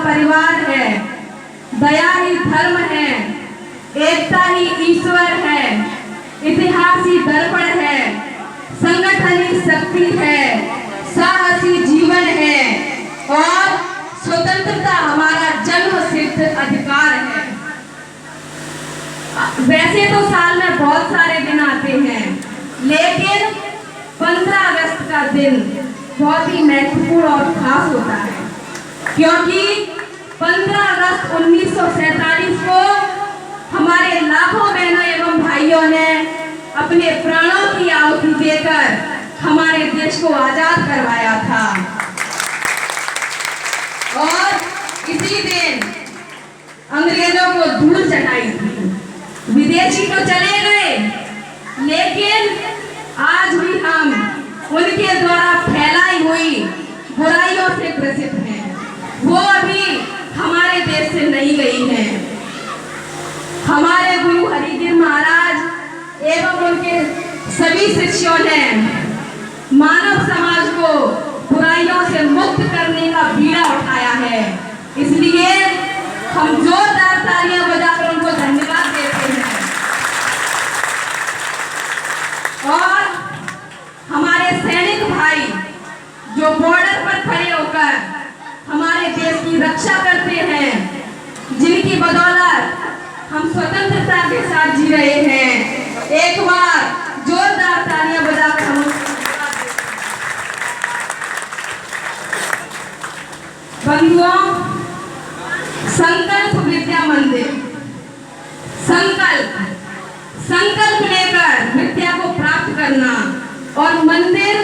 परिवार है, दया ही धर्म है, एकता ही ईश्वर है, इतिहास ही दर्पण है, संगठन ही शक्ति है, साहस ही जीवन है और स्वतंत्रता हमारा जन्म सिद्ध अधिकार है। वैसे तो साल में बहुत सारे दिन आते हैं, लेकिन 15 अगस्त का दिन बहुत ही महत्वपूर्ण और खास होता है, क्योंकि 15 अगस्त 1947 को हमारे लाखों बहनों एवं भाइयों ने अपने प्राणों की आहुति देकर हमारे देश को आजाद करवाया था। और इसी दिन अंग्रेजों को धूल चटाई थी। विदेशी तो चले गए, लेकिन आज भी हम उनके द्वारा फैलाई हुई बुराइयों से ग्रसित हैं। वो अभी हमारे देश से नहीं गई हैं। हमारे गुरु हरिगिर महाराज एवं उनके सभी शिष्यों ने मानव समाज को बुराइयों से मुक्त करने का बीड़ा उठाया है। इसलिए हम जोरदार तालियां बजाकर उनको धन्यवाद देते हैं। और हमारे सैनिक भाई जो बॉर्डर पर खड़े होकर हमारे देश की रक्षा करते हैं, जिनकी बदौलत हम स्वतंत्रता के साथ जी रहे हैं, एक बार जोरदार तालियां बजाकर हम बंधुओं, संकल्प विद्या मंदिर, संकल्प लेकर विद्या को प्राप्त करना। और मंदिर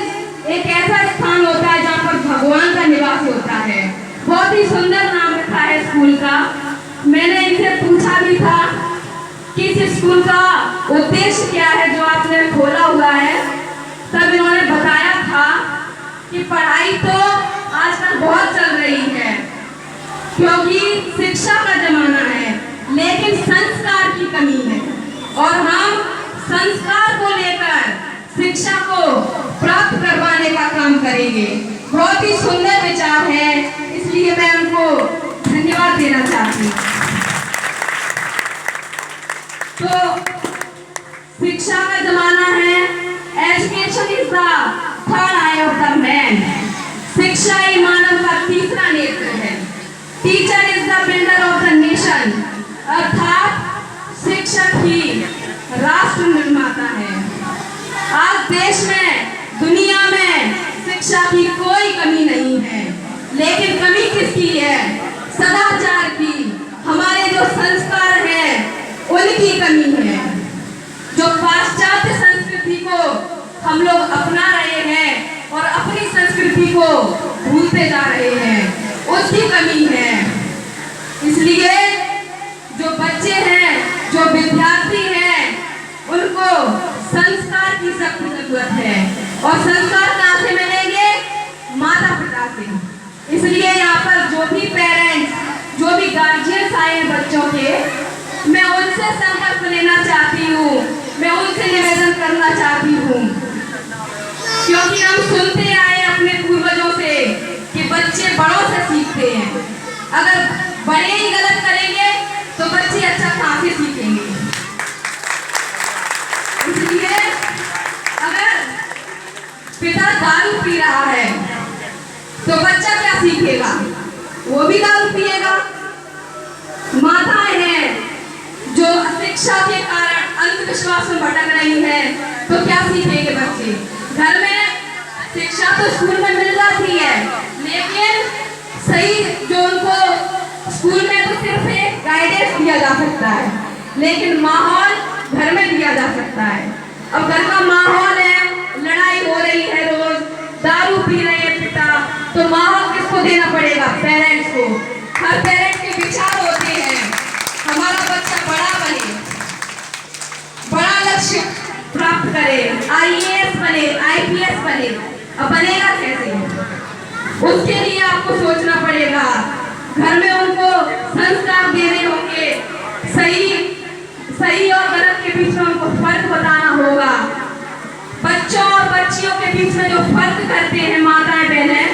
एक ऐसा स्थान होता है जहाँ पर भगवान का निवास होता है। बहुत ही सुंदर नाम रखा है स्कूल का। मैंने इनसे पूछा भी था कि इस स्कूल का उद्देश्य क्या है जो आपने खोला हुआ है। तब इन्होंने बताया था कि पढ़ाई तो आजकल बहुत चल रही है, क्योंकि शिक्षा का जमाना है, लेकिन संस्कार की कमी है और हम संस्कार को लेकर शिक्षा को प्राप्त करवाने का काम करेंगे। बहुत ही सुंदर विचार है, इसलिए मैं उनको धन्यवाद देना चाहती हूँ। तो शिक्षा का जमाना है, education is the third I of the man. शिक्षा ही मानव का तीसरा नेत्र है। Teacher is the builder of the nation, अर्थात शिक्षक ही राष्ट्र निर्माता है। आज देश में, दुनिया में शिक्षा की कोई कमी नहीं है, लेकिन कमी किसकी है? सदाचार की। हमारे जो संस्कार हैं उनकी कमी है। जो पाश्चात्य संस्कृति को हम लोग अपना रहे हैं और अपनी संस्कृति को भूलते जा रहे हैं, उसकी कमी है। इसलिए जो बच्चे हैं, जो विद्यार्थी हैं, उनको संस्कार की सख्त जरूरत है। और संस्कार कहाँ से मिलेंगे? माता पिता से। इसलिए यहाँ पर जो भी पेरेंट्स, जो भी गार्जियंस आए हैं बच्चों के, मैं उनसे संकल्प लेना चाहती हूँ, मैं उनसे निवेदन करना चाहती हूँ, क्योंकि हम सुनते आए अपने पूर्वजों से कि बच्चे बड़ों से सीखते हैं। अगर बड़े ही गलत करेंगे तो बच्चे अच्छा कहाँ से सीखेंगे? इसलिए अगर पिता दारू पी रहा है तो बच्चा क्या सीखेगा? वो भी दारू पिएगा। माताएं हैं जो शिक्षा के कारण अंधविश्वास में भटक रही है, तो क्या सीखेंगे बच्चे? घर में शिक्षा तो स्कूल में मिल जाती है, लेकिन सही जो उनको स्कूल में तो सिर्फ एक गाइडेंस दिया जा सकता है, लेकिन माहौल घर में दिया जा सकता है। अब घर का माहौल है, लड़ाई हो रही है, रोज दारू पी रहे हैं पिता, तो माहौल किसको देना पड़ेगा? पेरेंट्स को। हर पेरेंट्स के विचार होते हैं, हमारा बच्चा बड़ा बने, बड़ा लक्ष्य प्राप्त करे, IAS बने, IPS बने। अब बनेगा कैसे? उसके लिए आपको सोचना पड़ेगा। घर में उनको संस्कार देने होंगे, सही और गलत के बीच में उनको फर्क बताना होगा। बच्चों और बच्चियों के बीच में जो फर्क करते हैं माताएं बहनें,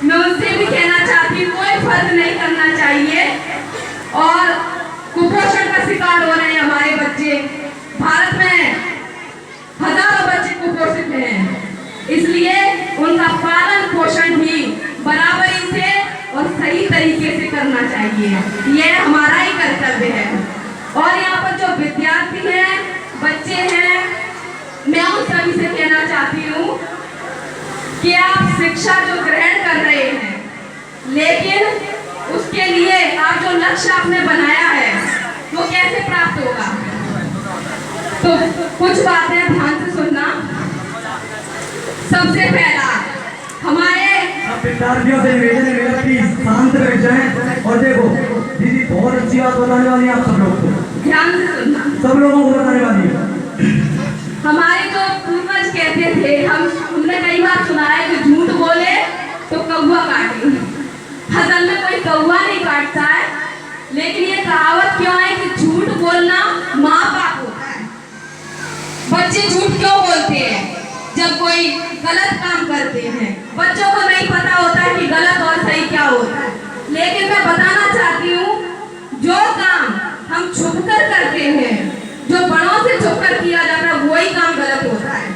मैं उनसे भी कहना चाहती हूँ, कोई फर्क नहीं करना चाहिए। और कुपोषण का शिकार हो रहे हैं हमारे बच्चे। भारत में हजारों बच्चे कुपोषित हैं, इसलिए उनका पालन पोषण भी बराबरी से और सही तरीके से करना चाहिए। यह हमारा ही कर्तव्य है। और यहाँ पर जो विद्यार्थी हैं, बच्चे हैं, मैं उन सभी से कहना चाहती हूँ कि आप शिक्षा जो ग्रहण कर रहे हैं, लेकिन उसके लिए आप जो लक्ष्य आपने बनाया है वो कैसे प्राप्त होगा। तो कुछ बातें ध्यान से सुनना। सबसे पहला हमारे विद्यार्थियों से निवेदन है मेरा कि शांत रह जाएं और देखो दीदी बहुत अच्छी बात बताने वाली है आप सब लोग को। ध्यान से सुनना, सब लोगों को बताने वाली है। हमारे जो पूर्वज कहते थे, हमने कई बार सुना है कि झूठ बोले तो कौवा काटे। असल में कोई कौवा नहीं काटता है, लेकिन ये कहावत क्यों है कि झूठ बोलना महापाप होता है। बच्चे झूठ क्यों बोलते हैं जब कोई गलत काम करते हैं? बच्चों को नहीं पता होता है कि गलत और सही क्या होता है। लेकिन मैं बताना चाहती हूँ, जो काम हम छुपकर करते हैं, जो बड़ों से छुपकर किया जाता है, वही काम गलत होता है।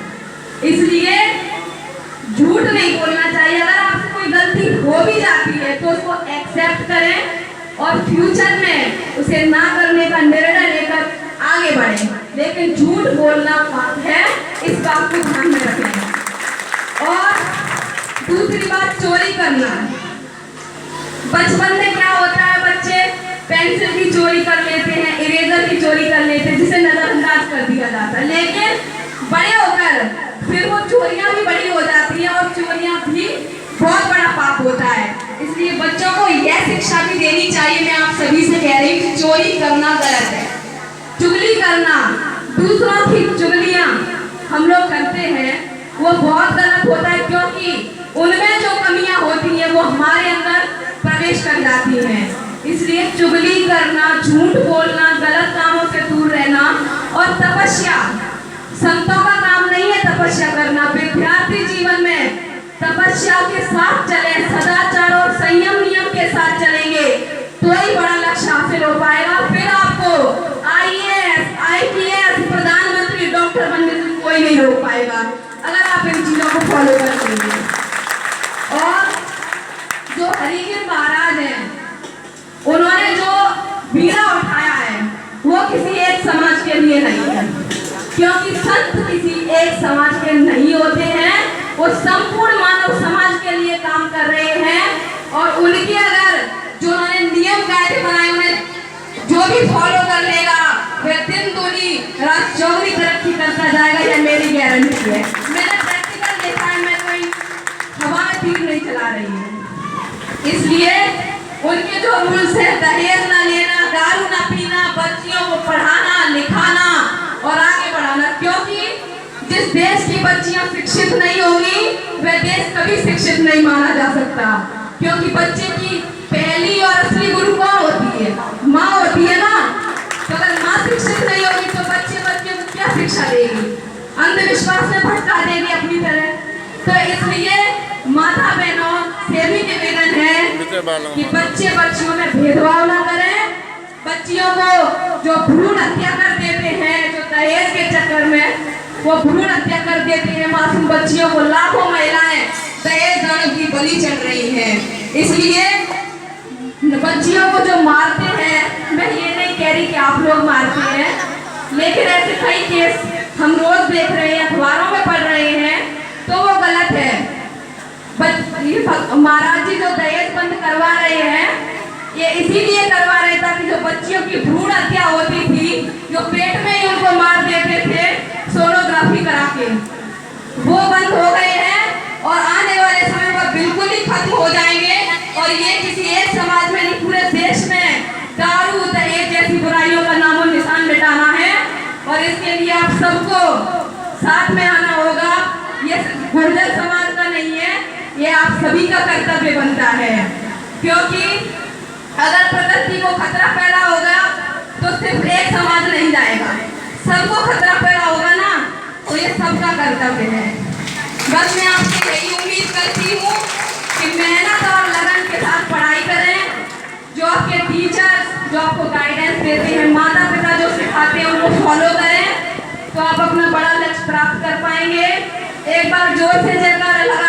इसलिए झूठ नहीं बोलना चाहिए। अगर आपसे कोई गलती हो भी जाती है तो उसको एक्सेप्ट करें और फ्यूचर में उसे ना करने का निर्णय लेकर आगे बढ़ें। लेकिन झूठ बोलना पाप है, इस बात को ध्यान में रखें। और दूसरी बात, चोरी करना। बचपन में क्या होता है, बच्चे पेंसिल की चोरी कर लेते हैं, इरेजर की चोरी कर लेते हैं, जिसे नजरअंदाज कर दिया जाता है। लेकिन बड़े होकर फिर वो चोरियां भी बड़ी हो जाती है और चोरियां भी बहुत बड़ा पाप होता है। इसलिए बच्चों को यह शिक्षा भी देनी चाहिए। मैं आप सभी से कह रही हूँ कि चोरी करना गलत है। चुगली करना, दूसरों की चुगलियां हम लोग करते हैं, वो बहुत गलत होता है, क्योंकि उनमें जो कमियां होती हैं वो हमारे अंदर प्रवेश कर जाती हैं। इसलिए चुगली करना, झूठ बोलना, गलत कामों से दूर रहना। और तपस्या, संतों का काम नहीं है तपस्या करना। विद्यार्थी जीवन में तपस्या के साथ चले, सदाचार और संयम नियम के साथ चलेंगे तो ही बड़ा लक्ष्य हासिल हो पाएगा। फिर आपको IAS, IPS, प्रधानमंत्री, डॉक्टर बनने से कोई नहीं रोक पाएगा, अगर आप इन चीजों को फॉलो करेंगे। और जो हरिगिर महाराज हैं, उन्होंने जो बीड़ा उठाया है वो किसी एक समाज के लिए नहीं है, क्योंकि संत किसी एक समाज के नहीं होते हैं, वो संपूर्ण मानव समाज के लिए काम कर रहे हैं। और उनके अगर जो उन्होंने नियम कायदे बनाए, उन्हें जो भी फॉलो कर लेगा वह दिन दूनी रात चौगुनी तरक्की करता जाएगा, यह मेरी गारंटी है। मैंने प्रैक्टिकल देखा है, मैं कोई हवा में तीर नहीं चला रही हूँ। इसलिए उनके जो रूल्स है, दहेज ना लेना, दारू ना पीना, बच्चियों को पढ़ाना लिखाना और आगे बढ़ाना, क्योंकि जिस देश की बच्चियां शिक्षित नहीं होंगी वह देश कभी शिक्षित नहीं माना जा सकता। क्योंकि बच्चे की पहली और असली गुरु कौन होती है? माँ होती है ना। तो अगर माँ शिक्षित नहीं होगी तो बच्चे को क्या शिक्षा देगी? अंधविश्वास में भटका देगी अपनी तरह। तो इसलिए माता बहनों से भी निवेदन है कि बच्चे बच्चियों में भेदभाव ना करें। बच्चियों को जो भ्रूण हत्या कर देते हैं, जो दहेज के चक्कर में वो भ्रूण हत्या कर देते हैं मासूम बच्चियों को, लाखों महिलाएं दहेज दान की बलि चढ़ रही हैं। इसलिए बच्चियों को जो मारते हैं, मैं ये नहीं कह रही कि आप लोग मारते हैं, लेकिन ऐसे कई केस हम रोज देख रहे हैं, अखबारों में पढ़ रहे हैं, तो वो गलत है। महाराज जी जो दहेज बंद करवा रहे हैं, ये इसीलिए करवा रहे ताकि जो बच्चियों की भ्रूण हत्या होती थी, जो पेट में ही उनको मार देते थे सोनोग्राफी करा के, वो बंद हो गए हैं और आने वाले समय में बिल्कुल ही खत्म हो जाएंगे। और ये किसी एक समाज में नहीं, पूरे देश में दारू दहेज जैसी बुराइयों का नामो निशान मिटाना है। और इसके लिए आप सबको साथ में आना होगा। ये गुर्जर समाज का नहीं है, ये आप सभी का कर्तव्य बनता है। क्योंकि अगर प्रकृति को खतरा पैदा होगा तो सिर्फ एक समाज नहीं जाएगा, सबको खतरा पैदा होगा ना, तो ये सबका कर्तव्य है। बस मैं आपसे यही उम्मीद करती हूँ कि मेहनत और लगन के साथ पढ़ाई करें। जो आपके टीचर्स, जो आपको प्राप्त कर पाएंगे। एक बार जोर से जयकारा लगा